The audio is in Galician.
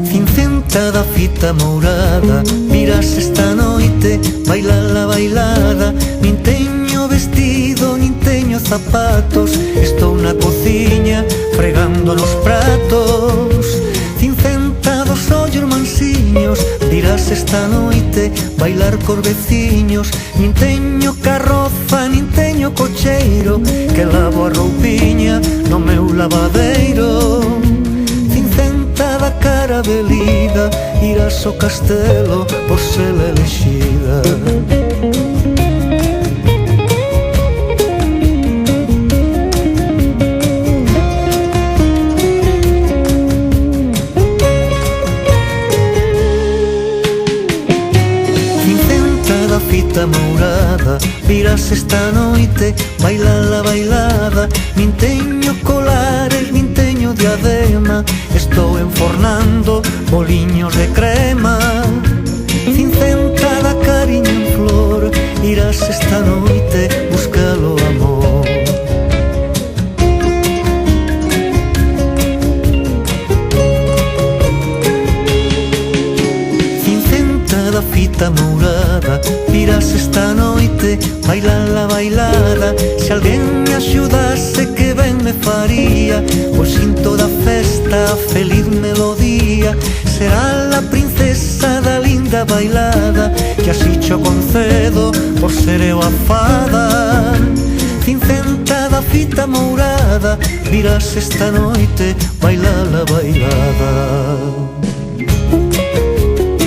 Cincenta da fita mourada, virás esta noite, baila la bailada. Nin teño vestido, nin teño zapatos, estou na cociña fregando nos pratos. Cincenta dos ollos mansiños, virás esta noite, bailar cos veciños. Nin teño carroza, nin teño cocheiro, que lavo a roupiña no meu lavadeiro. Cincenta da cara velida, irás ao castelo por ser elexida. Fita mourada, virás esta noite, baila la bailada. Nin teño colares, nin teño diadema, estou enfornando boliños de crema. Cincenta da cariño en flor, irás esta noite buscalo amor. Cincenta da fita mourada, virás esta noite, baila la bailada. Se alguén me axudase, que ben me faría, pois sinto da festa a feliz melodía. Será la princesa da linda bailada, que así cho concedo por ser eu a fada. Cincenta da fita mourada, virás esta noite, baila la bailada.